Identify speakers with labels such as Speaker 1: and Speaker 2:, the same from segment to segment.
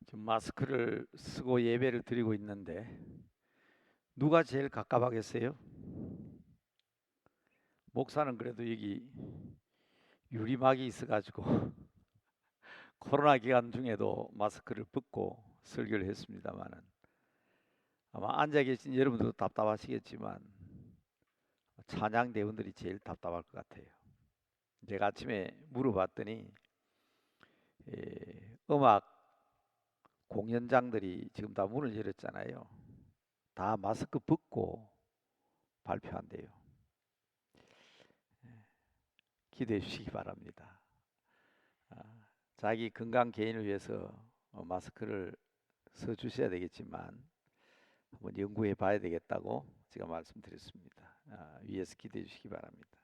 Speaker 1: 지금 마스크를 쓰고 예배를 드리고 있는데 누가 제일 갑갑하겠어요? 목사는 그래도 여기 유리막이 있어가지고 코로나 기간 중에도 마스크를 벗고 설교를 했습니다만은 아마 앉아 계신 여러분들도 답답하시겠지만 찬양 대원들이 제일 답답할 것 같아요. 제가 아침에 물어봤더니 음악 공연장들이 지금 다 문을 열었잖아요. 다 마스크 벗고 발표한대요. 기대해 주시기 바랍니다. 아, 자기 건강 개인을 위해서 마스크를 써 주셔야 되겠지만 한번 연구해 봐야 되겠다고 제가 말씀드렸습니다. 위에서 기대해 주시기 바랍니다.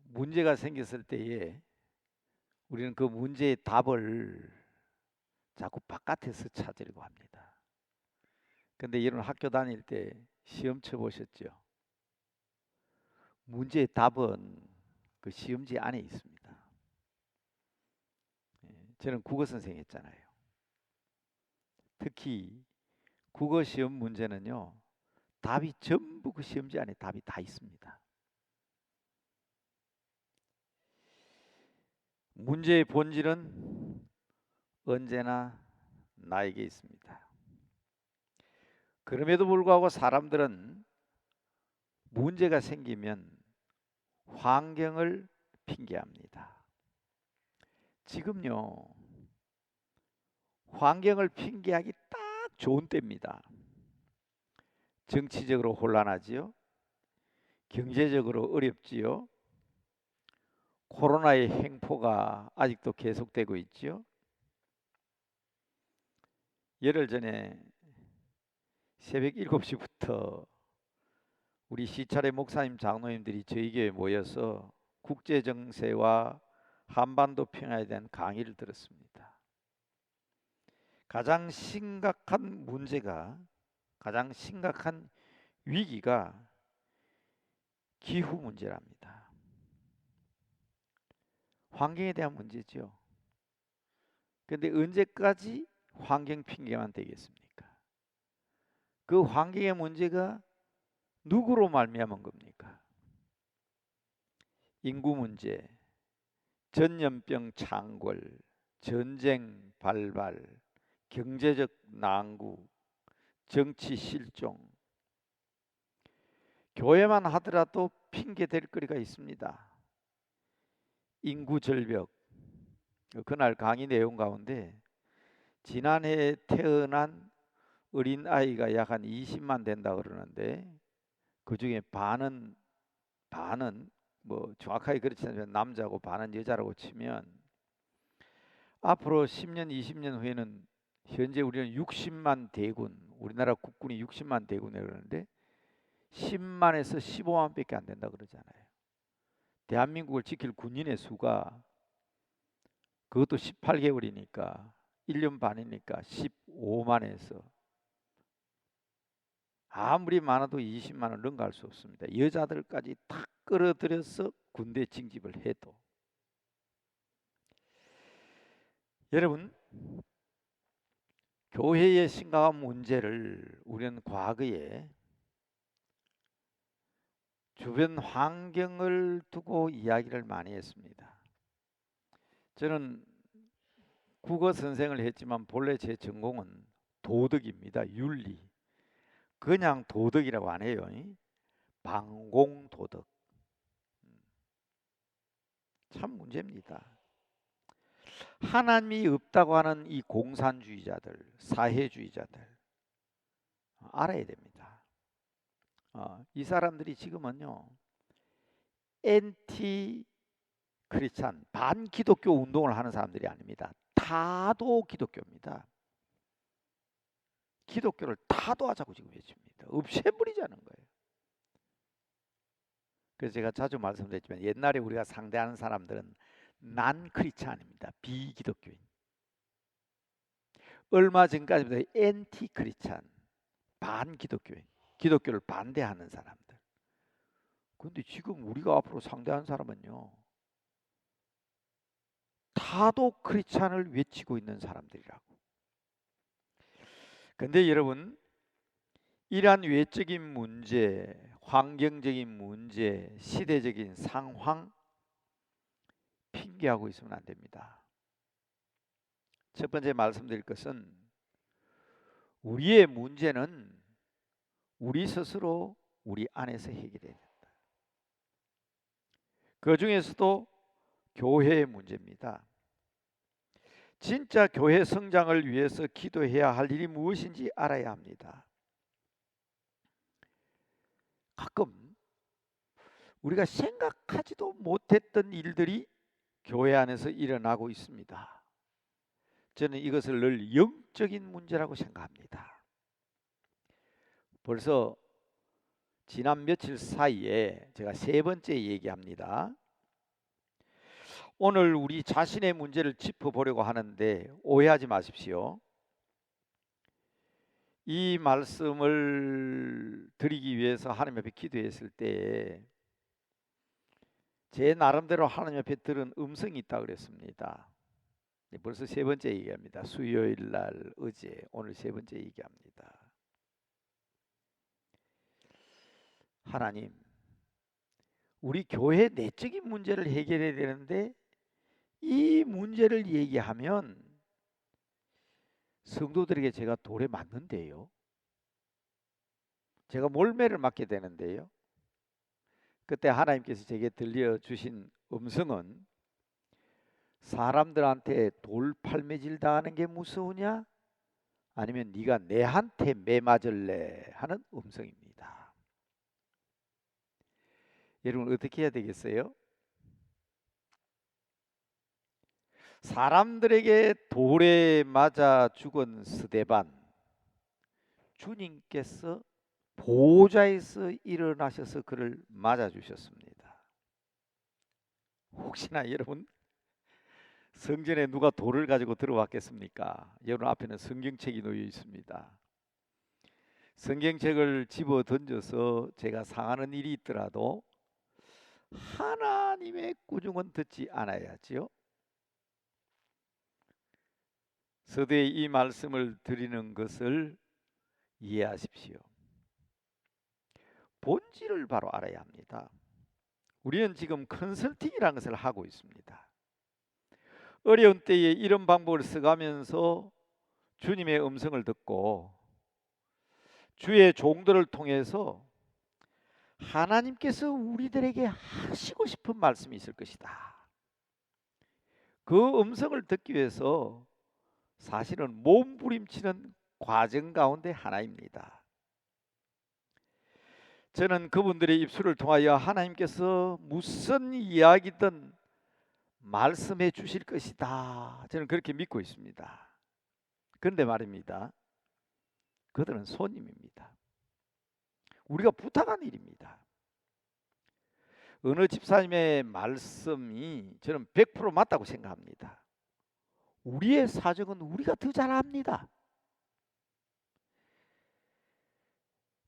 Speaker 1: 문제가 생겼을 때에 우리는 그 문제의 답을 자꾸 바깥에서 찾으려고 합니다. 근데 이런 학교 다닐 때 시험 쳐보셨죠? 문제의 답은 그 시험지 안에 있습니다. 저는 국어 선생 했잖아요. 특히 국어 시험 문제는요, 답이 전부 그 시험지 안에 답이 다 있습니다. 문제의 본질은 언제나 나에게 있습니다. 그럼에도 불구하고 사람들은 문제가 생기면 환경을 핑계합니다. 지금요, 환경을 핑계하기 딱 좋은 때입니다. 정치적으로 혼란하지요. 경제적으로 어렵지요. 코로나의 횡포가 아직도 계속되고 있지요. 열흘 전에 새벽 7시부터 우리 시찰의 목사님 장로님들이 저희 교회에 모여서 국제정세와 한반도 평화에 대한 강의를 들었습니다. 가장 심각한 문제가, 가장 심각한 위기가 기후 문제랍니다. 환경에 대한 문제죠. 그런데 언제까지 환경 핑계만 되겠습니까? 그 환경의 문제가 누구로 말미암은 겁니까? 인구 문제, 전염병 창궐, 전쟁 발발, 경제적 난국, 정치 실종. 교회만 하더라도 핑계 댈 거리가 있습니다. 인구 절벽. 그날 강의 내용 가운데 지난해 태어난 어린 아이가 약 한 20만 된다 그러는데 그 중에 반은 뭐 정확하게 그렇지 않지만 남자고 반은 여자라고 치면 앞으로 10년, 20년 후에는 현재 우리는 60만 대군, 우리나라 국군이 60만 대군이라고 그러는데 10만에서 15만밖에 안 된다 그러잖아요. 대한민국을 지킬 군인의 수가 그것도 18개월이니까 1년 반이니까 15만에서 아무리 많아도 20만을 능가할 수 없습니다. 여자들까지 다 끌어들여서 군대 징집을 해도. 여러분, 교회의 심각한 문제를 우리는 과거에 주변 환경을 두고 이야기를 많이 했습니다. 저는 국어 선생을 했지만 본래 제 전공은 도덕입니다. 윤리. 그냥 도덕이라고 안 해요. 방공도덕. 참 문제입니다. 하나님이 없다고 하는 이 공산주의자들, 사회주의자들 알아야 됩니다. 이 사람들이 지금은요 엔티 크리스찬 반기독교 운동을 하는 사람들이 아닙니다. 타도 기독교입니다. 기독교를 타도하자고 지금 외칩니다. 없애버리자는 거예요. 그래서 제가 자주 말씀드렸지만 옛날에 우리가 상대하는 사람들은 난 크리스찬입니다. 비기독교인. 얼마 전까지부터 엔티 크리스찬 반기독교인, 기독교를 반대하는 사람들. 그런데 지금 우리가 앞으로 상대하는 사람은요 다도 크리스찬을 외치고 있는 사람들이라고. 근데 여러분, 이러한 외적인 문제, 환경적인 문제, 시대적인 상황 핑계하고 있으면 안 됩니다. 첫 번째 말씀드릴 것은 우리의 문제는 우리 스스로 우리 안에서 해결해야 된다. 그 중에서도 교회의 문제입니다. 진짜 교회 성장을 위해서 기도해야 할 일이 무엇인지 알아야 합니다. 가끔 우리가 생각하지도 못했던 일들이 교회 안에서 일어나고 있습니다. 저는 이것을 늘 영적인 문제라고 생각합니다. 벌써 지난 며칠 사이에 제가 세 번째 얘기합니다. 오늘 우리 자신의 문제를 짚어보려고 하는데 오해하지 마십시오. 이 말씀을 드리기 위해서 하나님 앞에 기도했을 때 제 나름대로 하나님 앞에 들은 음성이 있다고 그랬습니다. 벌써 세 번째 얘기합니다. 수요일 날, 어제, 오늘 세 번째 얘기합니다. 하나님, 우리 교회 내적인 문제를 해결해야 되는데 이 문제를 얘기하면 성도들에게 제가 돌에 맞는데요. 제가 몰매를 맞게 되는데요. 그때 하나님께서 제게 들려주신 음성은 사람들한테 돌팔매질 당하는 게 무서우냐? 아니면 네가 내한테 매 맞을래? 하는 음성입니다. 여러분 어떻게 해야 되겠어요? 사람들에게 돌에 맞아 죽은 스데반, 주님께서 보좌에서 일어나셔서 그를 맞아 주셨습니다. 혹시나 여러분 성전에 누가 돌을 가지고 들어왔겠습니까? 여러분 앞에는 성경책이 놓여 있습니다. 성경책을 집어 던져서 제가 상하는 일이 있더라도 하나님의 꾸중은 듣지 않아야지요. 서두에 이 말씀을 드리는 것을 이해하십시오. 본질을 바로 알아야 합니다. 우리는 지금 컨설팅이라는 것을 하고 있습니다. 어려운 때에 이런 방법을 써가면서 주님의 음성을 듣고 주의 종들을 통해서 하나님께서 우리들에게 하시고 싶은 말씀이 있을 것이다. 그 음성을 듣기 위해서 사실은 몸부림치는 과정 가운데 하나입니다. 저는 그분들의 입술을 통하여 하나님께서 무슨 이야기든 말씀해 주실 것이다. 저는 그렇게 믿고 있습니다. 그런데 말입니다. 그들은 손님입니다. 우리가 부탁한 일입니다. 어느 집사님의 말씀이 저는 100% 맞다고 생각합니다. 우리의 사정은 우리가 더 잘 압니다.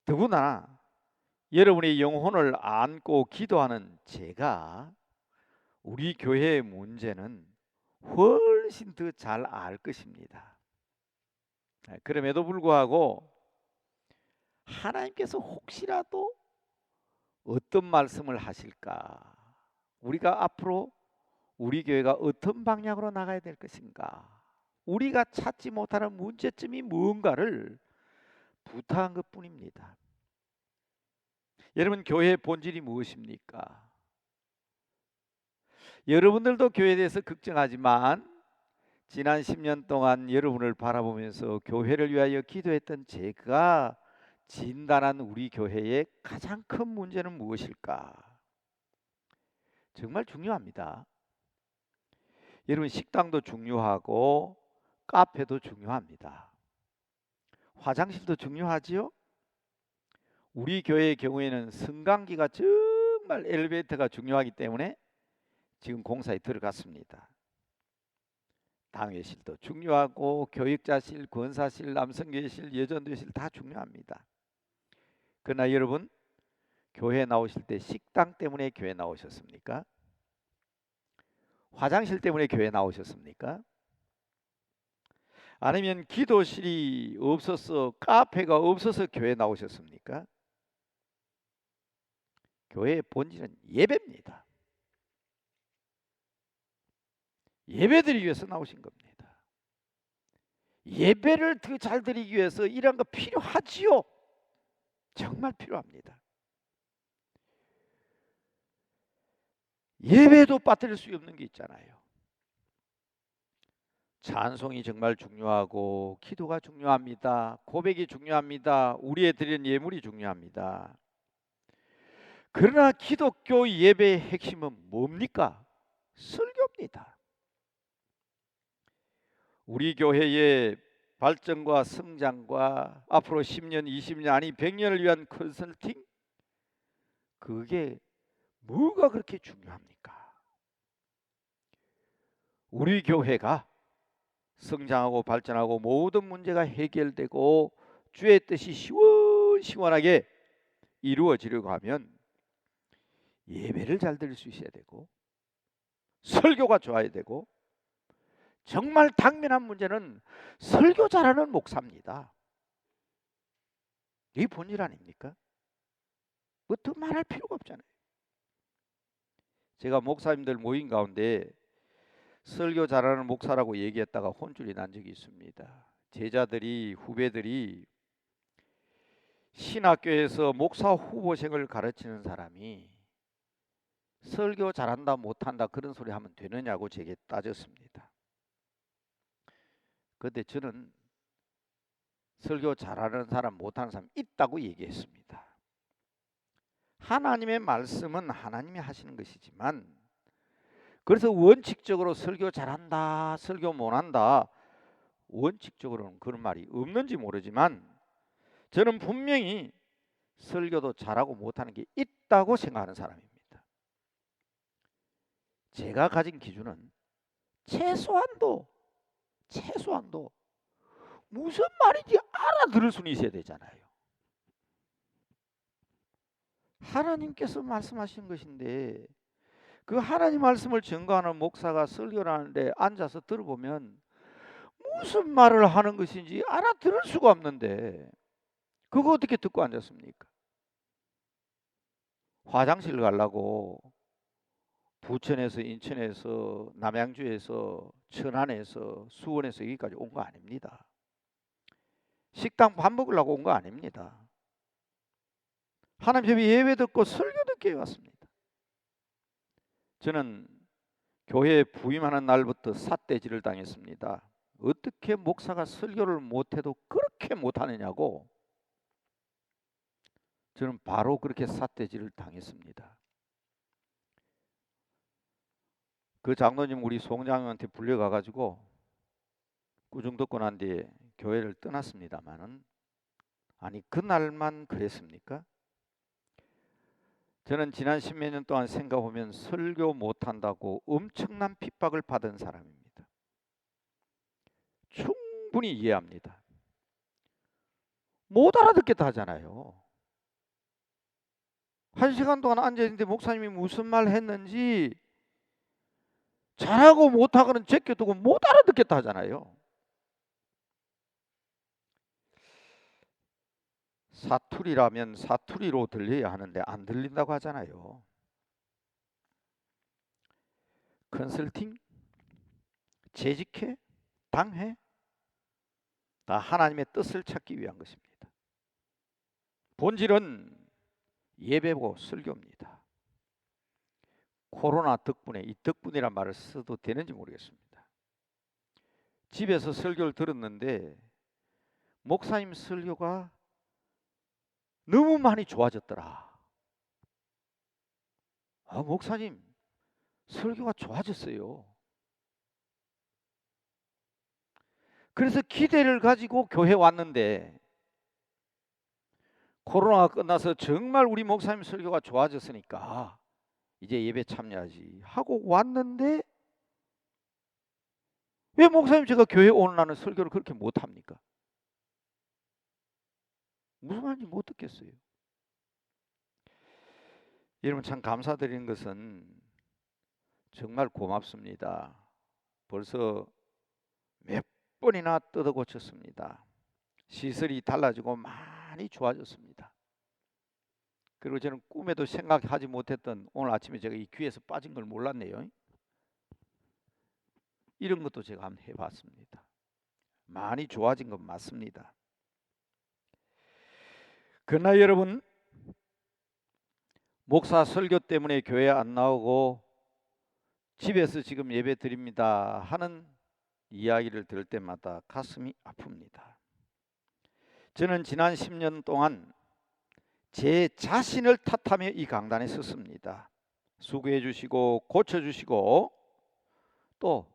Speaker 1: 더구나 여러분의 영혼을 안고 기도하는 제가 우리 교회의 문제는 훨씬 더 잘 알 것입니다. 그럼에도 불구하고 하나님께서 혹시라도 어떤 말씀을 하실까? 우리가 앞으로 우리 교회가 어떤 방향으로 나가야 될 것인가? 우리가 찾지 못하는 문제점이 무언가를 부탁한 것뿐입니다. 여러분 교회의 본질이 무엇입니까? 여러분들도 교회에 대해서 걱정하지만 지난 10년 동안 여러분을 바라보면서 교회를 위하여 기도했던 제가 진단한 우리 교회의 가장 큰 문제는 무엇일까? 정말 중요합니다. 여러분 식당도 중요하고 카페도 중요합니다. 화장실도 중요하지요? 우리 교회의 경우에는 승강기가 정말 엘리베이터가 중요하기 때문에 지금 공사에 들어갔습니다. 당회실도 중요하고 교육자실, 권사실, 남성교회실, 여전도실 다 중요합니다. 그러나 여러분 교회 나오실 때 식당 때문에 교회 나오셨습니까? 화장실 때문에 교회 나오셨습니까? 아니면 기도실이 없어서 카페가 없어서 교회 나오셨습니까? 교회의 본질은 예배입니다. 예배드리기 위해서 나오신 겁니다. 예배를 더 잘 드리기 위해서 이런 거 필요하지요. 정말 필요합니다. 예배도 빠뜨릴 수 없는 게 있잖아요. 찬송이 정말 중요하고 기도가 중요합니다. 고백이 중요합니다. 우리의 드리는 예물이 중요합니다. 그러나 기독교 예배의 핵심은 뭡니까? 설교입니다. 우리 교회의 발전과 성장과 앞으로 10년, 20년 아니 100년을 위한 컨설팅, 그게 뭐가 그렇게 중요합니까? 우리 교회가 성장하고 발전하고 모든 문제가 해결되고 주의 뜻이 시원시원하게 이루어지려고 하면 예배를 잘 드릴 수 있어야 되고 설교가 좋아야 되고, 정말 당면한 문제는 설교 잘하는 목사입니다. 이 본질 아닙니까? 뭐 더 말할 필요가 없잖아요. 제가 목사님들 모임 가운데 설교 잘하는 목사라고 얘기했다가 혼쭐이 난 적이 있습니다. 제자들이, 후배들이 신학교에서 목사 후보생을 가르치는 사람이 설교 잘한다 못한다 그런 소리 하면 되느냐고 제게 따졌습니다. 그런데 저는 설교 잘하는 사람 못하는 사람 있다고 얘기했습니다. 하나님의 말씀은 하나님이 하시는 것이지만, 그래서 원칙적으로 설교 잘한다 설교 못한다 원칙적으로는 그런 말이 없는지 모르지만 저는 분명히 설교도 잘하고 못하는 게 있다고 생각하는 사람입니다. 제가 가진 기준은 최소한도 무슨 말인지 알아들을 수는 있어야 되잖아요. 하나님께서 말씀하신 것인데 그 하나님 말씀을 증거하는 목사가 설교를 하는데 앉아서 들어보면 무슨 말을 하는 것인지 알아들을 수가 없는데 그거 어떻게 듣고 앉았습니까? 화장실 가려고 부천에서 인천에서 남양주에서 천안에서 수원에서 여기까지 온 거 아닙니다. 식당 밥 먹으려고 온 거 아닙니다. 하나님 집에 예배 듣고 설교 듣기 왔습니다. 저는 교회에 부임하는 날부터 삿대질을 당했습니다. 어떻게 목사가 설교를 못해도 그렇게 못하느냐고 저는 바로 그렇게 삿대질을 당했습니다. 그 장로님 우리 송장님한테 불려가가지고 꾸중 듣고 난 뒤에 교회를 떠났습니다만은, 아니 그날만 그랬습니까? 저는 지난 10몇 년 동안 생각해보면 설교 못한다고 엄청난 핍박을 받은 사람입니다. 충분히 이해합니다. 못 알아듣겠다 하잖아요. 1시간 동안 앉아있는데 목사님이 무슨 말 했는지 잘하고 못하고는 제껴두고 못 알아듣겠다 하잖아요. 사투리라면 사투리로 들려야 하는데 안 들린다고 하잖아요. 컨설팅, 재직해, 당해, 다 하나님의 뜻을 찾기 위한 것입니다. 본질은 예배고 설교입니다. 코로나 덕분에, 이 덕분이란 말을 써도 되는지 모르겠습니다. 집에서 설교를 들었는데 목사님 설교가 너무 많이 좋아졌더라. 목사님 설교가 좋아졌어요. 그래서 기대를 가지고 교회 왔는데 코로나가 끝나서 정말 우리 목사님 설교가 좋아졌으니까 이제 예배 참여하지 하고 왔는데 왜 목사님 제가 교회 오는 날은 설교를 그렇게 못합니까? 무슨 말인지 못 듣겠어요. 여러분 참 감사드리는 것은 정말 고맙습니다. 벌써 몇 번이나 뜯어 고쳤습니다. 시설이 달라지고 많이 좋아졌습니다. 그리고 저는 꿈에도 생각하지 못했던 오늘 아침에 제가 이 귀에서 빠진 걸 몰랐네요. 이런 것도 제가 한번 해봤습니다. 많이 좋아진 건 맞습니다. 그러나 여러분, 목사 설교 때문에 교회 안 나오고 집에서 지금 예배 드립니다 하는 이야기를 들을 때마다 가슴이 아픕니다. 저는 지난 10년 동안 제 자신을 탓하며 이 강단에 섰습니다. 수고해 주시고 고쳐 주시고 또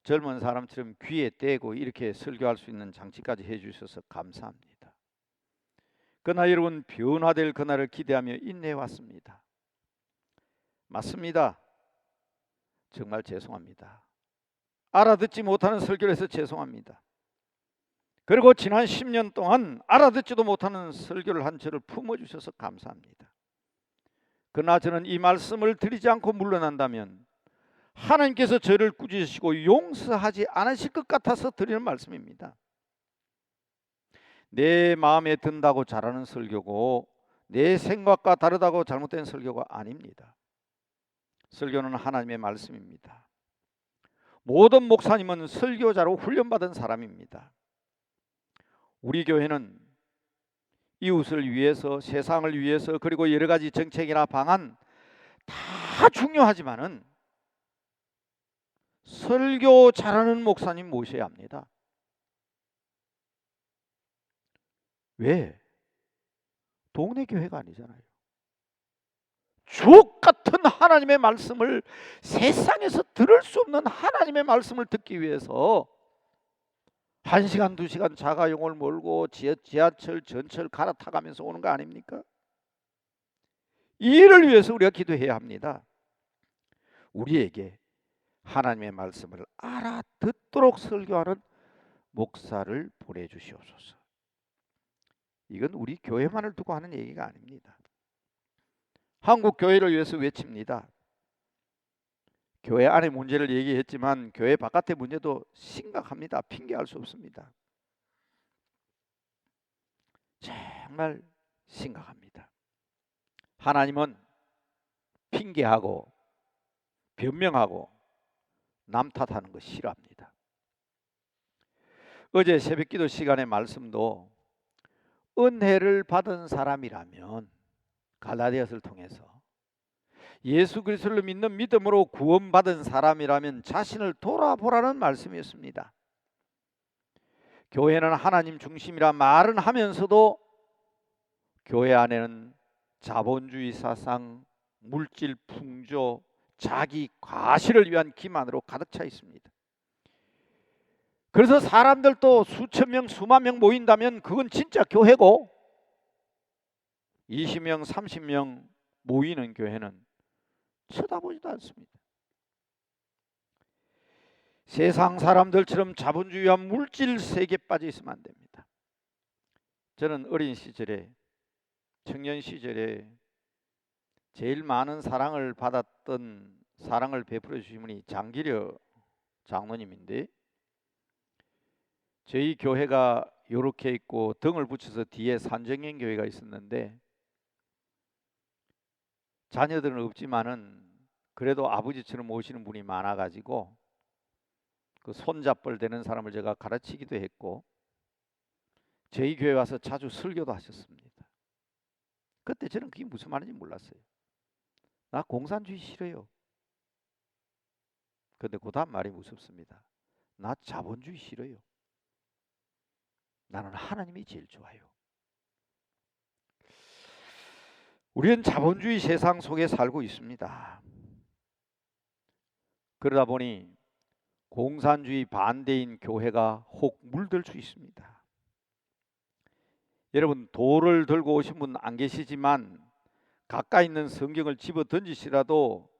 Speaker 1: 젊은 사람처럼 귀에 대고 이렇게 설교할 수 있는 장치까지 해 주셔서 감사합니다. 그러나 여러분, 변화될 그날을 기대하며 인내해 왔습니다. 맞습니다. 정말 죄송합니다. 알아듣지 못하는 설교를 해서 죄송합니다. 그리고 지난 10년 동안 알아듣지도 못하는 설교를 한 저를 품어주셔서 감사합니다. 그러나 저는 이 말씀을 드리지 않고 물러난다면 하나님께서 저를 꾸짖으시고 용서하지 않으실 것 같아서 드리는 말씀입니다. 내 마음에 든다고 잘하는 설교고 내 생각과 다르다고 잘못된 설교가 아닙니다. 설교는 하나님의 말씀입니다. 모든 목사님은 설교자로 훈련받은 사람입니다. 우리 교회는 이웃을 위해서, 세상을 위해서, 그리고 여러 가지 정책이나 방안 다 중요하지만은 설교 잘하는 목사님 모셔야 합니다. 왜? 동네 교회가 아니잖아요. 주옥 같은 하나님의 말씀을, 세상에서 들을 수 없는 하나님의 말씀을 듣기 위해서 1시간, 2시간 자가용을 몰고 지하철, 전철 갈아타가면서 오는 거 아닙니까? 이 일을 위해서 우리가 기도해야 합니다. 우리에게 하나님의 말씀을 알아듣도록 설교하는 목사를 보내주시옵소서. 이건 우리 교회만을 두고 하는 얘기가 아닙니다. 한국 교회를 위해서 외칩니다. 교회 안의 문제를 얘기했지만 교회 바깥의 문제도 심각합니다. 핑계할 수 없습니다. 정말 심각합니다. 하나님은 핑계하고 변명하고 남 탓하는 거 싫어합니다. 어제 새벽기도 시간의 말씀도 은혜를 받은 사람이라면 갈라디아서를 통해서 예수 그리스도를 믿는 믿음으로 구원받은 사람이라면 자신을 돌아보라는 말씀이었습니다. 교회는 하나님 중심이라 말은 하면서도 교회 안에는 자본주의 사상, 물질 풍조, 자기 과시를 위한 기만으로 가득 차 있습니다. 그래서 사람들도 수천 명, 수만 명 모인다면 그건 진짜 교회고 20명, 30명 모이는 교회는 쳐다보지도 않습니다. 세상 사람들처럼 자본주의와 물질 세계에 빠져 있으면 안 됩니다. 저는 어린 시절에, 청년 시절에 제일 많은 사랑을 받았던, 사랑을 베풀어 주신 분이 장기려 장로님인데, 저희 교회가 이렇게 있고 등을 붙여서 뒤에 산정형 교회가 있었는데 자녀들은 없지만은 그래도 아버지처럼 모시는 분이 많아가지고 그 손잡벌 되는 사람을 제가 가르치기도 했고 저희 교회 와서 자주 설교도 하셨습니다. 그때 저는 그게 무슨 말인지 몰랐어요. 나 공산주의 싫어요. 근데 그 다음 말이 무섭습니다. 나 자본주의 싫어요. 나는 하나님이 제일 좋아요. 우리는 자본주의 세상 속에 살고 있습니다. 그러다 보니 공산주의 반대인 교회가 혹 물들 수 있습니다. 여러분, 돌을 들고 오신 분 안 계시지만 가까이 있는 성경을 집어 던지시라도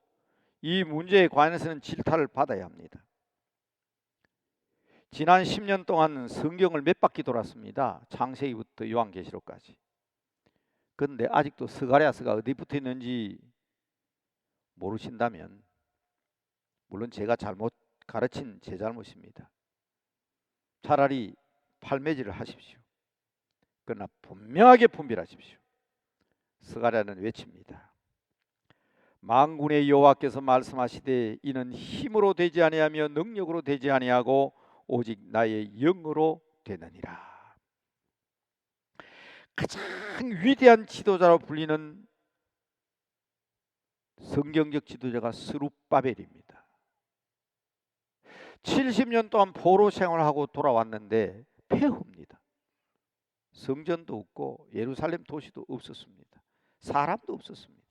Speaker 1: 이 문제에 관해서는 질타를 받아야 합니다. 지난 10년 동안 성경을 몇 바퀴 돌았습니다. 창세기부터 요한계시록까지. 그런데 아직도 스가랴서가 어디 붙어 있는지 모르신다면 물론 제가 잘못 가르친 제 잘못입니다. 차라리 팔매질을 하십시오. 그러나 분명하게 분별하십시오. 스가랴는 외칩니다. 만군의 여호와께서 말씀하시되 이는 힘으로 되지 아니하며 능력으로 되지 아니하고 오직 나의 영으로 되느니라. 가장 위대한 지도자로 불리는 성경적 지도자가 스룹바벨입니다. 70년 동안 포로 생활하고 돌아왔는데 폐허입니다. 성전도 없고 예루살렘 도시도 없었습니다. 사람도 없었습니다.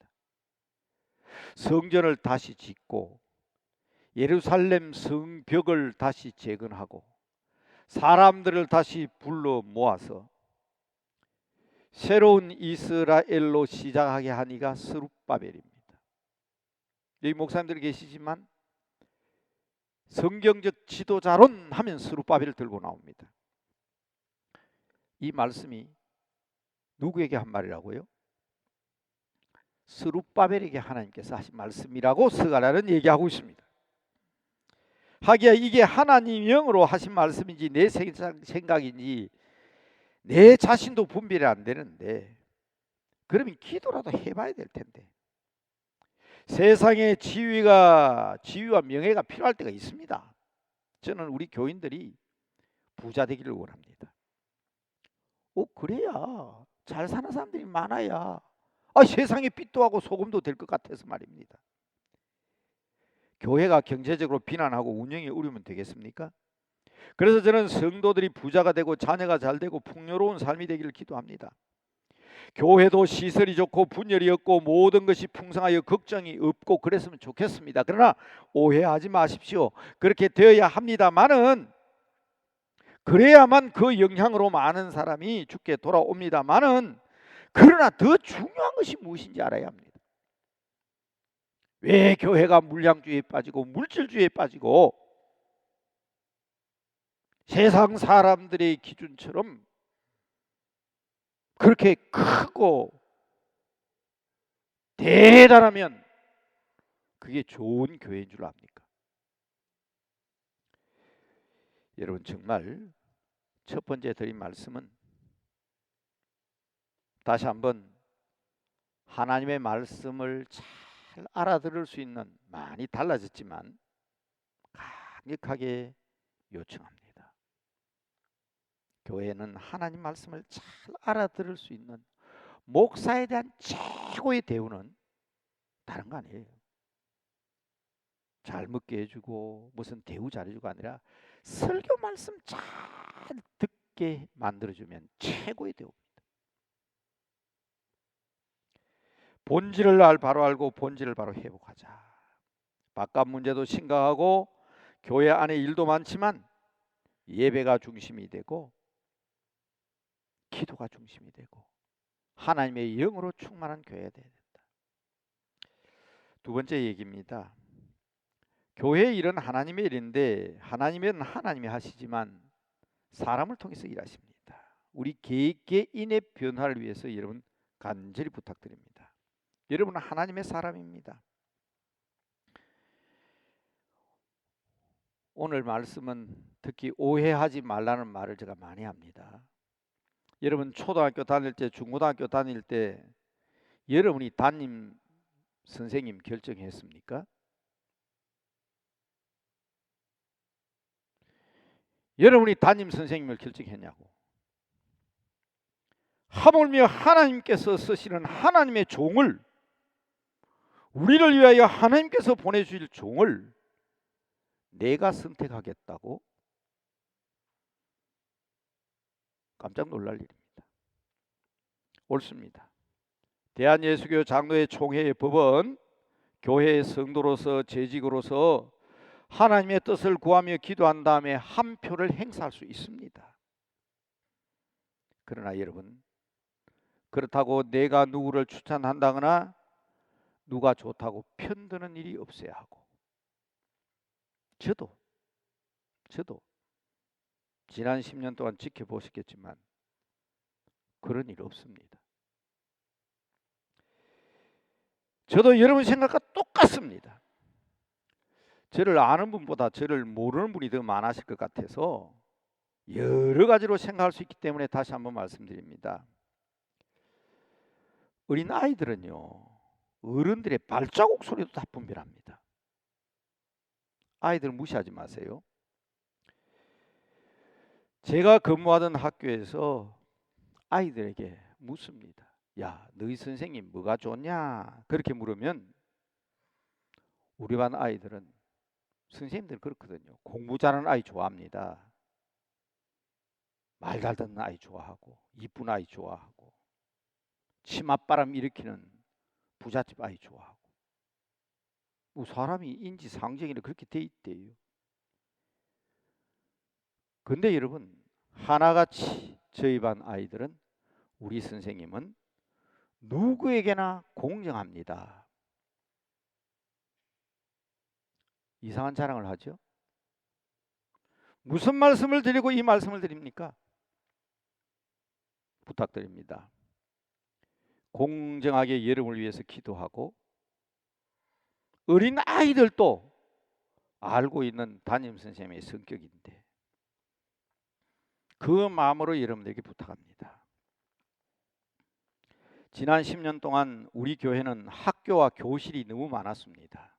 Speaker 1: 성전을 다시 짓고 예루살렘 성벽을 다시 재건하고 사람들을 다시 불러 모아서 새로운 이스라엘로 시작하게 한 이가 스룹바벨입니다. 여기 목사님들이 계시지만 성경적 지도자론 하면 스룹바벨을 들고 나옵니다. 이 말씀이 누구에게 한 말이라고요? 스룹바벨에게 하나님께서 하신 말씀이라고 스가랴는 얘기하고 있습니다. 하기야 이게 하나님 영으로 하신 말씀인지 내 생각인지 내 자신도 분별이 안 되는데, 그러면 기도라도 해봐야 될 텐데. 세상에 지위와 명예가 필요할 때가 있습니다. 저는 우리 교인들이 부자 되기를 원합니다. 그래야 잘 사는 사람들이 많아야 세상에 빛도 하고 소금도 될 것 같아서 말입니다. 교회가 경제적으로 비난하고 운영이 어려우면 되겠습니까? 그래서 저는 성도들이 부자가 되고 자녀가 잘 되고 풍요로운 삶이 되기를 기도합니다. 교회도 시설이 좋고 분열이 없고 모든 것이 풍성하여 걱정이 없고 그랬으면 좋겠습니다. 그러나 오해하지 마십시오. 그렇게 되어야 합니다만은, 그래야만 그 영향으로 많은 사람이 주께 돌아옵니다만은, 그러나 더 중요한 것이 무엇인지 알아야 합니다. 왜 교회가 물량주의에 빠지고 물질주의에 빠지고 세상 사람들의 기준처럼 그렇게 크고 대단하면 그게 좋은 교회인 줄 압니까? 여러분, 정말 첫 번째 드린 말씀은 다시 한번 하나님의 말씀을 잘 알아들을 수 있는, 많이 달라졌지만 강력하게 요청합니다. 교회는 하나님 말씀을 잘 알아들을 수 있는 목사에 대한 최고의 대우는 다른 거 아니에요. 잘 먹게 해주고 무슨 대우 잘해주고 아니라 설교 말씀 잘 듣게 만들어주면 최고의 대우입니다. 본질을 바로 알고 본질을 바로 회복하자. 바깥 문제도 심각하고 교회 안에 일도 많지만 예배가 중심이 되고 기도가 중심이 되고 하나님의 영으로 충만한 교회가 되어야 된다. 두 번째 얘기입니다. 교회의 일은 하나님의 일인데 하나님의 일은 하나님이 하시지만 사람을 통해서 일하십니다. 우리 개개인의 변화를 위해서 여러분 간절히 부탁드립니다. 여러분은 하나님의 사람입니다. 오늘 말씀은 특히 오해하지 말라는 말을 제가 많이 합니다. 여러분 초등학교 다닐 때, 중고등학교 다닐 때 여러분이 담임 선생님 결정했습니까? 여러분이 담임 선생님을 결정했냐고. 하물며 하나님께서 쓰시는 하나님의 종을, 우리를 위하여 하나님께서 보내주실 종을 내가 선택하겠다고? 깜짝 놀랄 일입니다. 옳습니다. 대한예수교 장로회 총회의 법은 교회의 성도로서 재직으로서 하나님의 뜻을 구하며 기도한 다음에 한 표를 행사할 수 있습니다. 그러나 여러분, 그렇다고 내가 누구를 추천한다거나 누가 좋다고 편드는 일이 없어야 하고, 저도 지난 10년 동안 지켜보셨겠지만 그런 일 없습니다. 저도 여러분 생각과 똑같습니다. 저를 아는 분보다 저를 모르는 분이 더 많으실 것 같아서 여러 가지로 생각할 수 있기 때문에 다시 한번 말씀드립니다. 어린 아이들은요, 어른들의 발자국 소리도 다 분별합니다. 아이들 무시하지 마세요. 제가 근무하던 학교에서 아이들에게 묻습니다. 야, 너희 선생님 뭐가 좋냐? 그렇게 물으면 우리 반 아이들은, 선생님들 그렇거든요. 공부 잘하는 아이 좋아합니다. 말 잘 듣는 아이 좋아하고, 이쁜 아이 좋아하고, 치맛바람 일으키는 부잣집 아이 좋아하고. 뭐 사람이 인지상정이라 그렇게 돼 있대요. 근데 여러분, 하나같이 저희 반 아이들은, 우리 선생님은 누구에게나 공정합니다. 이상한 자랑을 하죠. 무슨 말씀을 드리고 이 말씀을 드립니까? 부탁드립니다. 공정하게 여러분을 위해서 기도하고, 어린 아이들도 알고 있는 담임선생님의 성격인데 그 마음으로 여러분들에게 부탁합니다. 지난 10년 동안 우리 교회는 학교와 교실이 너무 많았습니다.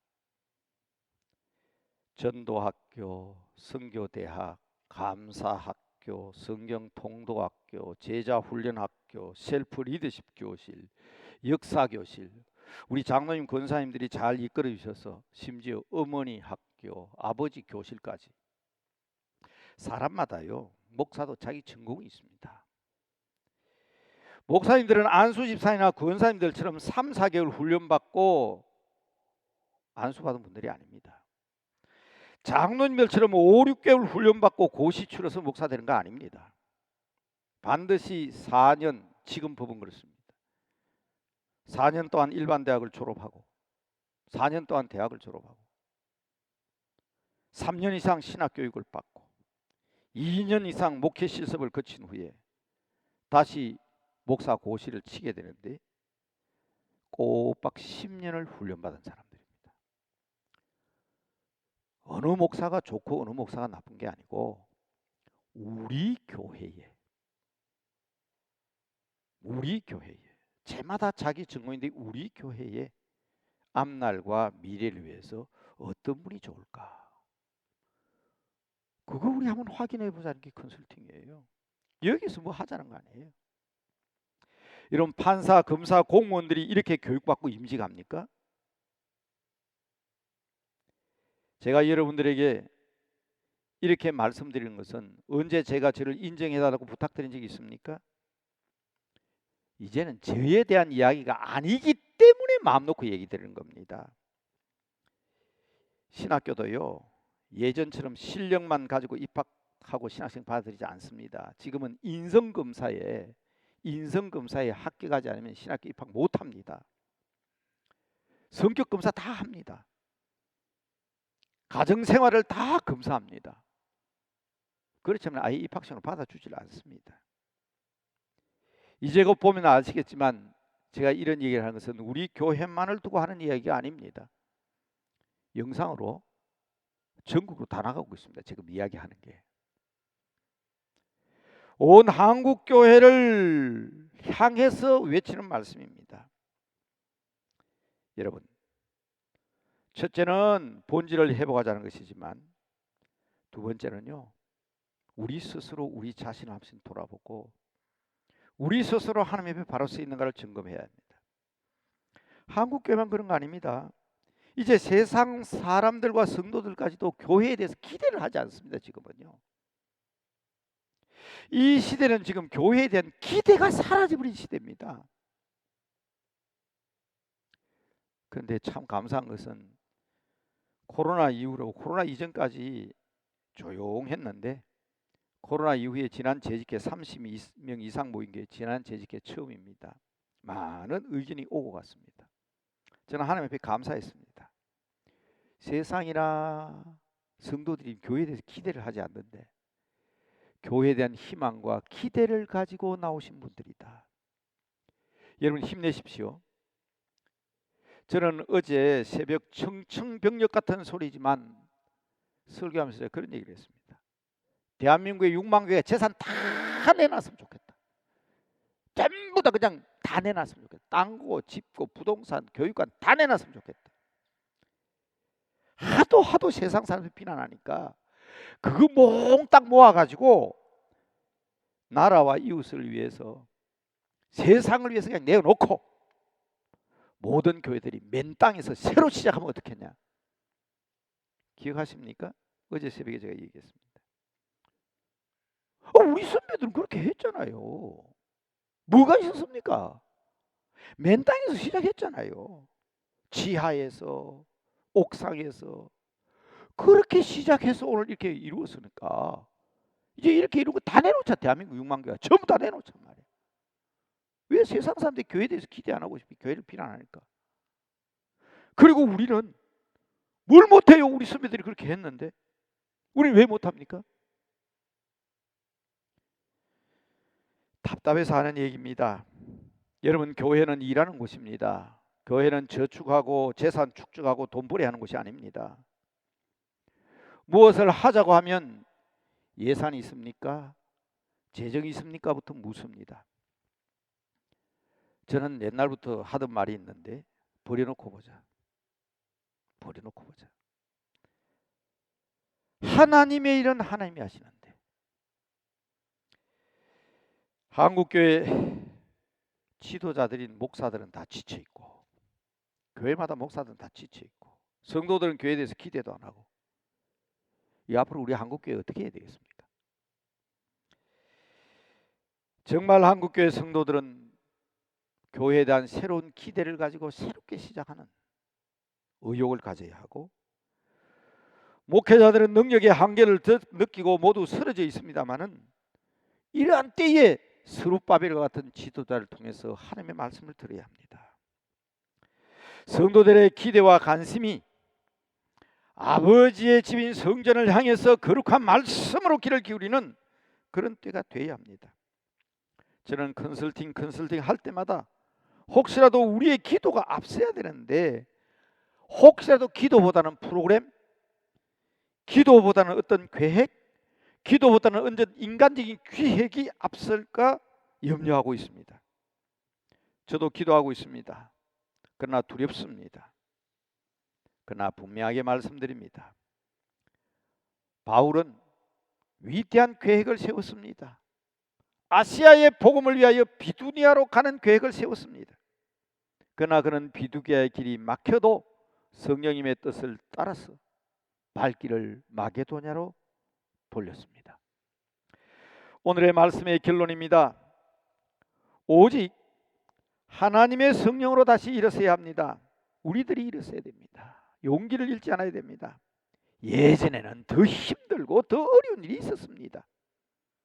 Speaker 1: 전도학교, 선교대학, 감사학교, 성경통독학교, 제자훈련학교, 셀프리더십 교실, 역사교실, 우리 장로님 권사님들이 잘 이끌어 주셔서 심지어 어머니 학교, 아버지 교실까지. 사람마다요, 목사도 자기 전공이 있습니다. 목사님들은 안수집사이나 권사님들처럼 3, 4개월 훈련받고 안수받은 분들이 아닙니다. 장로님들처럼 5, 6개월 훈련받고 고시 치러서 목사 되는 거 아닙니다. 반드시 4년, 지금 법은 그렇습니다. 4년 동안 일반 대학을 졸업하고 4년 동안 대학을 졸업하고 3년 이상 신학 교육을 받고 2년 이상 목회 실습을 거친 후에 다시 목사 고시를 치게 되는데 꼬박 10년을 훈련받은 사람들입니다. 어느 목사가 좋고 어느 목사가 나쁜 게 아니고 우리 교회에 제마다 자기 전공인데 우리 교회에 앞날과 미래를 위해서 어떤 분이 좋을까? 그거 우리 한번 확인해 보자는 게 컨설팅이에요. 여기서 뭐 하자는 거 아니에요. 이런 판사, 검사, 공무원들이 이렇게 교육받고 임직합니까? 제가 여러분들에게 이렇게 말씀드리는 것은 언제 제가 저를 인정해달라고 부탁드린 적이 있습니까? 이제는 저에 대한 이야기가 아니기 때문에 마음 놓고 얘기 드리는 겁니다. 신학교도요, 예전처럼 실력만 가지고 입학하고 신학생 받아들이지 않습니다. 지금은 인성검사에 합격하지 않으면 신학교 입학 못합니다. 성격검사 다 합니다. 가정생활을 다 검사합니다. 그렇지만 아예 입학시험을 받아주질 않습니다. 이제 곧 보면 아시겠지만 제가 이런 얘기를 하는 것은 우리 교회만을 두고 하는 이야기가 아닙니다. 영상으로 전국으로 다 나가고 있습니다. 지금 이야기하는 게. 온 한국 교회를 향해서 외치는 말씀입니다. 여러분, 첫째는 본질을 회복하자는 것이지만 두 번째는요, 우리 스스로 우리 자신을 한번 돌아보고 우리 스스로 하나님 앞에 바로 서 있는가를 점검해야 합니다. 한국 교회만 그런 거 아닙니다. 이제 세상 사람들과 성도들까지도 교회에 대해서 기대를 하지 않습니다. 지금은요. 이 시대는 지금 교회에 대한 기대가 사라져버린 시대입니다. 그런데 참 감사한 것은 코로나 이후로, 코로나 이전까지 조용했는데 코로나 이후에 지난 재직회 30명 이상 모인 게 지난 재직회 처음입니다. 많은 의견이 오고 갔습니다. 저는 하나님 앞에 감사했습니다. 세상이나 성도들이 교회에 대해서 기대를 하지 않는데 교회에 대한 희망과 기대를 가지고 나오신 분들이다. 여러분 힘내십시오. 저는 어제 새벽 청청병력 같은 소리지만 설교하면서 제가 그런 얘기를 했습니다. 대한민국의 6만 개의 재산 다 내놨으면 좋겠다. 전부 다 그냥 다 내놨으면 좋겠다. 땅고, 집고, 부동산, 교육관 다 내놨으면 좋겠다. 하도 세상 사람들 비난하니까 그거 몽땅 모아가지고 나라와 이웃을 위해서, 세상을 위해서 그냥 내어놓고 모든 교회들이 맨 땅에서 새로 시작하면 어떻겠냐. 기억하십니까? 어제 새벽에 제가 얘기했습니다. 우리 선배들은 그렇게 했잖아요. 뭐가 있었습니까? 맨 땅에서 시작했잖아요. 지하에서, 옥상에서 그렇게 시작해서 오늘 이렇게 이루었으니까 이제 이렇게 이루고 다 내놓자. 대한민국 6만 개가 전부 다 내놓자 말이야. 왜 세상 사람들이 교회에 대해서 기대 안 하고 싶이 교회를 비난하니까. 그리고 우리는 뭘 못해요? 우리 선배들이 그렇게 했는데 우리는 왜 못합니까? 답답해서 하는 얘기입니다. 여러분, 교회는 일하는 곳입니다. 교회는 저축하고 재산 축적하고 돈벌이 하는 곳이 아닙니다. 무엇을 하자고 하면 예산이 있습니까? 재정이 있습니까?부터 묻습니다. 저는 옛날부터 하던 말이 있는데 버려놓고 보자. 버려놓고 보자. 하나님의 일은 하나님이 하시는데, 한국교회 지도자들인 목사들은 다 지쳐있고, 교회마다 목사들은 다 지쳐있고, 성도들은 교회에 대해서 기대도 안 하고, 이 앞으로 우리 한국교회 어떻게 해야 되겠습니까? 정말 한국교회 성도들은 교회에 대한 새로운 기대를 가지고 새롭게 시작하는 의욕을 가져야 하고, 목회자들은 능력의 한계를 느끼고 모두 쓰러져 있습니다마는 이러한 때에 스룹바벨과 같은 지도자를 통해서 하나님의 말씀을 들어야 합니다. 성도들의 기대와 관심이 아버지의 집인 성전을 향해서 거룩한 말씀으로 귀를 기울이는 그런 때가 돼야 합니다. 저는 컨설팅 할 때마다 혹시라도 우리의 기도가 앞서야 되는데, 혹시라도 기도보다는 프로그램, 기도보다는 어떤 계획, 기도보다는 어떤 인간적인 기획이 앞설까 염려하고 있습니다. 저도 기도하고 있습니다. 그러나 두렵습니다. 그러나 분명하게 말씀드립니다. 바울은 위대한 계획을 세웠습니다. 아시아의 복음을 위하여 비두니아로 가는 계획을 세웠습니다. 그러나 그는 비두니아의 길이 막혀도 성령님의 뜻을 따라서 발길을 마게도냐로 돌렸습니다. 오늘의 말씀의 결론입니다. 오직 하나님의 성령으로 다시 일어서야 합니다. 우리들이 일어서야 됩니다. 용기를 잃지 않아야 됩니다. 예전에는 더 힘들고 더 어려운 일이 있었습니다.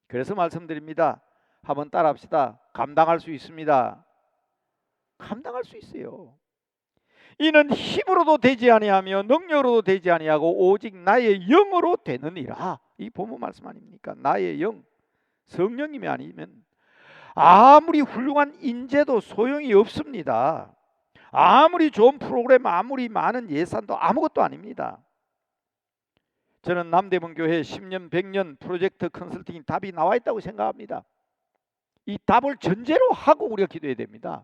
Speaker 1: 그래서 말씀드립니다. 한번 따라합시다. 감당할 수 있습니다. 감당할 수 있어요. 이는 힘으로도 되지 아니하며 능력으로도 되지 아니하고 오직 나의 영으로 되느니라. 이 본문 말씀 아닙니까? 나의 영, 성령님이 아니면 아무리 훌륭한 인재도 소용이 없습니다. 아무리 좋은 프로그램, 아무리 많은 예산도 아무것도 아닙니다. 저는 남대문 교회 10년, 100년 프로젝트 컨설팅 답이 나와 있다고 생각합니다. 이 답을 전제로 하고 우리가 기도해야 됩니다.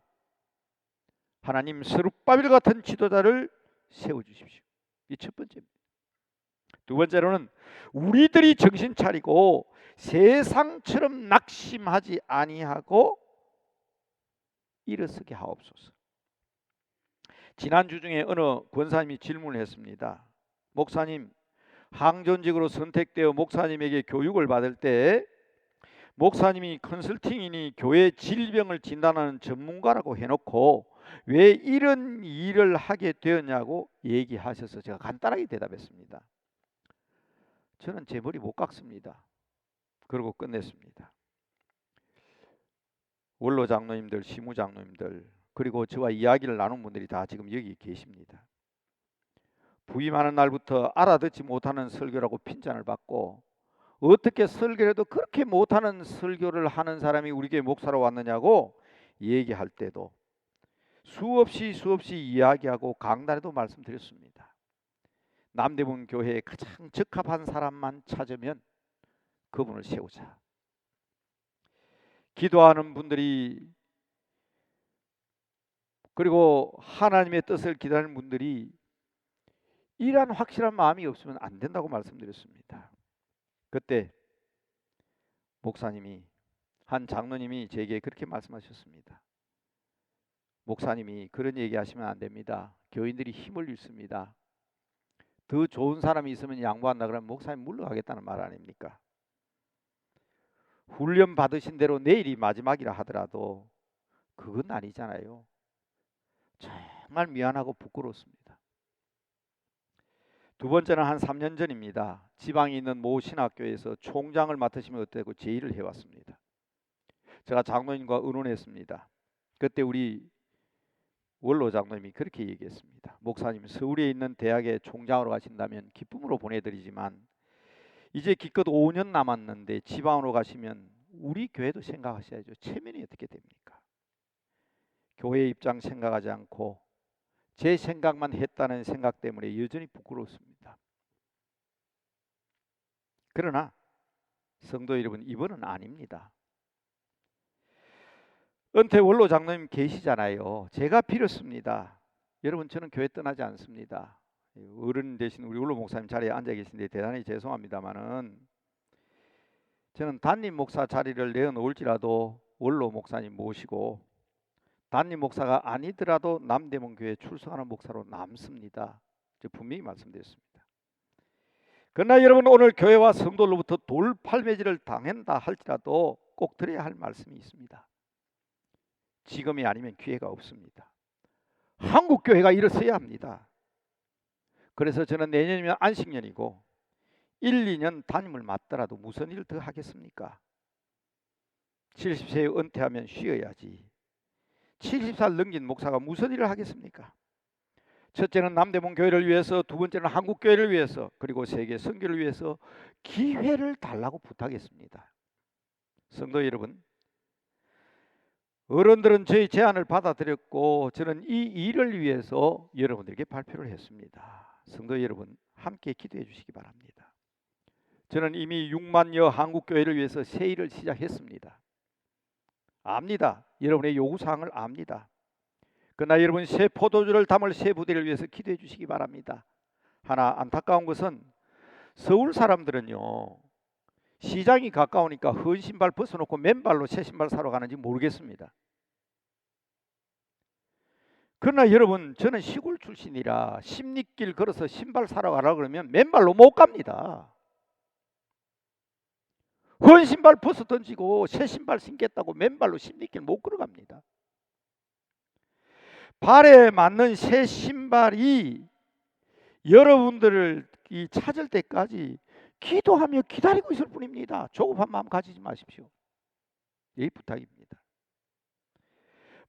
Speaker 1: 하나님, 스룹바벨 같은 지도자를 세워주십시오. 이 첫 번째입니다. 두 번째로는 우리들이 정신 차리고 세상처럼 낙심하지 아니하고 일어서게 하옵소서. 지난주 중에 어느 권사님이 질문을 했습니다. 목사님, 항존직으로 선택되어 목사님에게 교육을 받을 때 목사님이 컨설팅이니 교회 질병을 진단하는 전문가라고 해놓고 왜 이런 일을 하게 되었냐고 얘기하셔서 제가 간단하게 대답했습니다. 저는 제 머리 못 깎습니다. 그러고 끝냈습니다. 원로 장로님들, 시무 장로님들, 그리고 저와 이야기를 나눈 분들이 다 지금 여기 계십니다. 부임하는 날부터 알아듣지 못하는 설교라고 핀잔을 받고, 어떻게 설교해도 그렇게 못하는 설교를 하는 사람이 우리 교회 목사로 왔느냐고 얘기할 때도 수없이 이야기하고 강단에도 말씀드렸습니다. 남대문 교회에 가장 적합한 사람만 찾으면 그분을 세우자. 기도하는 분들이, 그리고 하나님의 뜻을 기다리는 분들이 이러한 확실한 마음이 없으면 안 된다고 말씀드렸습니다. 그때 목사님이, 한 장로님이 제게 그렇게 말씀하셨습니다. 목사님이 그런 얘기 하시면 안 됩니다. 교인들이 힘을 잃습니다. 더 좋은 사람이 있으면 양보한다 그러면 목사님 물러가겠다는 말 아닙니까? 훈련 받으신 대로 내일이 마지막이라 하더라도 그건 아니잖아요. 정말 미안하고 부끄럽습니다. 두 번째는 한 3년 전입니다. 지방에 있는 모 신학교에서 총장을 맡으시면 어때고 제의를 해왔습니다. 제가 장로님과 의논했습니다. 그때 우리 원로 장로님이 그렇게 얘기했습니다. 목사님, 서울에 있는 대학에 총장으로 가신다면 기쁨으로 보내드리지만 이제 기껏 5년 남았는데 지방으로 가시면 우리 교회도 생각하셔야죠. 체면이 어떻게 됩니까? 교회 입장 생각하지 않고 제 생각만 했다는 생각 때문에 여전히 부끄럽습니다. 그러나 성도 여러분, 이번은 아닙니다. 은퇴 원로 장로님 계시잖아요. 제가 빌었습니다. 여러분, 저는 교회 떠나지 않습니다. 어른 되신 우리 원로 목사님 자리에 앉아 계신데 대단히 죄송합니다만은 저는 담임 목사 자리를 내어놓을지라도 원로 목사님 모시고 담임 목사가 아니더라도 남대문 교회에 출석하는 목사로 남습니다. 분명히 말씀드렸습니다. 그러나 여러분, 오늘 교회와 성도로부터 돌팔매질을 당한다 할지라도 꼭 드려야 할 말씀이 있습니다. 지금이 아니면 기회가 없습니다. 한국 교회가 일어서야 합니다. 그래서 저는 내년이면 안식년이고 1, 2년 담임을 맡더라도 무슨 일을 더 하겠습니까? 70세에 은퇴하면 쉬어야지. 70살 넘긴 목사가 무슨 일을 하겠습니까? 첫째는 남대문 교회를 위해서, 두 번째는 한국 교회를 위해서, 그리고 세계 선교를 위해서 기회를 달라고 부탁했습니다. 성도 여러분, 어른들은 저희 제안을 받아들였고 저는 이 일을 위해서 여러분들에게 발표를 했습니다. 성도 여러분, 함께 기도해 주시기 바랍니다. 저는 이미 6만여 한국교회를 위해서 새 일을 시작했습니다. 압니다. 여러분의 요구사항을 압니다. 그러나 여러분, 새 포도주를 담을 새 부대를 위해서 기도해 주시기 바랍니다. 하나 안타까운 것은 서울 사람들은요, 시장이 가까우니까 헌 신발 벗어놓고 맨발로 새 신발 사러 가는지 모르겠습니다. 그러나 여러분, 저는 시골 출신이라 십리길 걸어서 신발 사러 가라 그러면 맨발로 못 갑니다. 헌 신발 벗어 던지고 새 신발 신겠다고 맨발로 십리길 못 걸어갑니다. 발에 맞는 새 신발이 여러분들을 찾을 때까지 기도하며 기다리고 있을 뿐입니다. 조급한 마음 가지지 마십시오. 이 부탁입니다.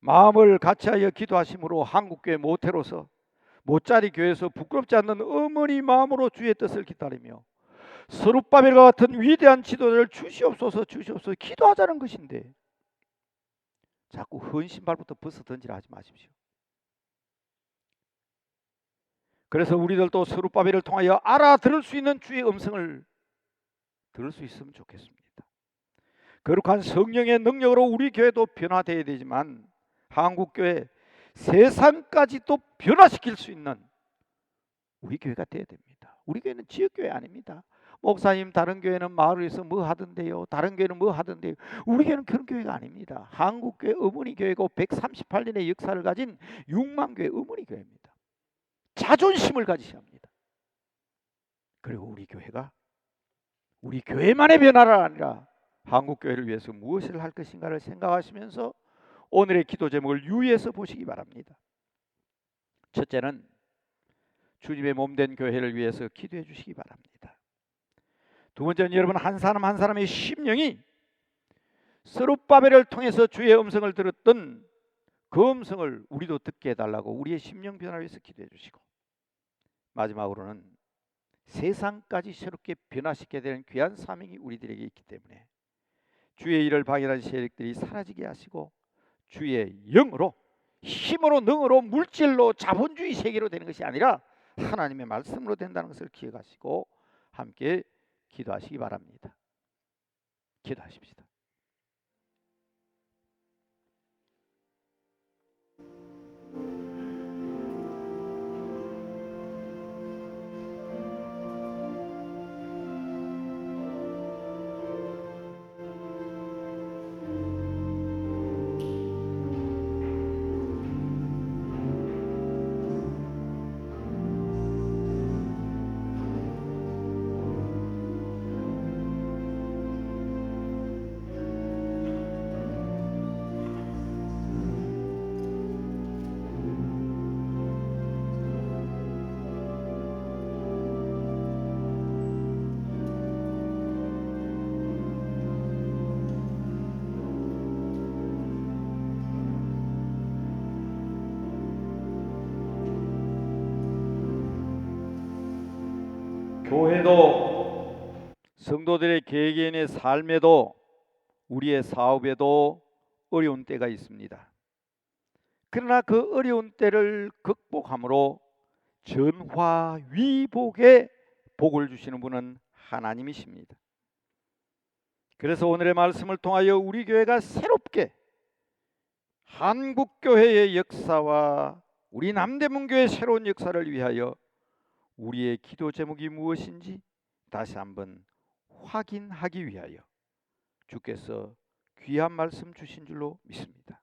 Speaker 1: 마음을 같이하여 기도하심으로 한국교회 모태로서, 모짜리 교회에서 부끄럽지 않는 어머니 마음으로 주의 뜻을 기다리며 스룹바벨과 같은 위대한 지도자를 주시옵소서 기도하자는 것인데 자꾸 헌 신발부터 벗어 던지라 하지 마십시오. 그래서 우리들도 스룹바벨을 통하여 알아들을 수 있는 주의 음성을 들을 수 있으면 좋겠습니다. 거룩한 성령의 능력으로 우리 교회도 변화되어야 되지만 한국교회, 세상까지도 변화시킬 수 있는 우리 교회가 되어야 됩니다. 우리 교회는 지역교회 아닙니다. 목사님, 다른 교회는 마을에서 뭐 하던데요, 다른 교회는 뭐 하던데요. 우리 교회는 그런 교회가 아닙니다. 한국교회 어머니 교회고 138년의 역사를 가진 6만 교회 어머니 교회입니다. 자존심을 가지셔야 합니다. 그리고 우리 교회가 우리 교회만의 변화가 아니라 한국교회를 위해서 무엇을 할 것인가를 생각하시면서 오늘의 기도 제목을 유의해서 보시기 바랍니다. 첫째는 주님의 몸된 교회를 위해서 기도해 주시기 바랍니다. 두 번째는 여러분, 한 사람 한 사람의 심령이 스룹바벨을 통해서 주의 음성을 들었던 그 음성을 우리도 듣게 해달라고 우리의 심령 변화를 위해서 기도해 주시고, 마지막으로는 세상까지 새롭게 변화시켜야 되는 귀한 사명이 우리들에게 있기 때문에 주의 일을 방해하는 세력들이 사라지게 하시고 주의 영으로 힘으로, 능으로, 물질로, 자본주의 세계로 되는 것이 아니라 하나님의 말씀으로 된다는 것을 기억하시고 함께 기도하시기 바랍니다. 기도하십시다. 교회도 성도들의 개개인의 삶에도 우리의 사업에도 어려운 때가 있습니다. 그러나 그 어려운 때를 극복함으로 전화위복의 복을 주시는 분은 하나님이십니다. 그래서 오늘의 말씀을 통하여 우리 교회가 새롭게 한국교회의 역사와 우리 남대문교회의 새로운 역사를 위하여 우리의 기도 제목이 무엇인지 다시 한번 확인하기 위하여 주께서 귀한 말씀 주신 줄로 믿습니다.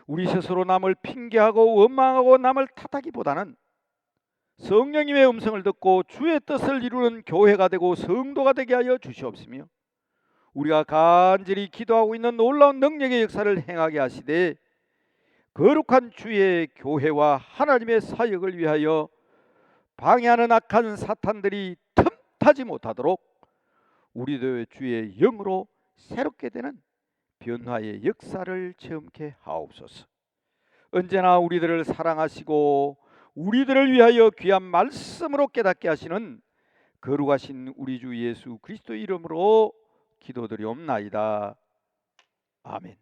Speaker 1: 우리 스스로 남을 핑계하고 원망하고 남을 탓하기보다는 성령님의 음성을 듣고 주의 뜻을 이루는 교회가 되고 성도가 되게 하여 주시옵시며 우리가 간절히 기도하고 있는 놀라운 능력의 역사를 행하게 하시되 거룩한 주의 교회와 하나님의 사역을 위하여 방해하는 악한 사탄들이 틈타지 못하도록 우리도 주의 영으로 새롭게 되는 변화의 역사를 체험케 하옵소서. 언제나 우리들을 사랑하시고 우리들을 위하여 귀한 말씀으로 깨닫게 하시는 거룩하신 우리 주 예수 그리스도 이름으로 기도드리옵나이다. 아멘.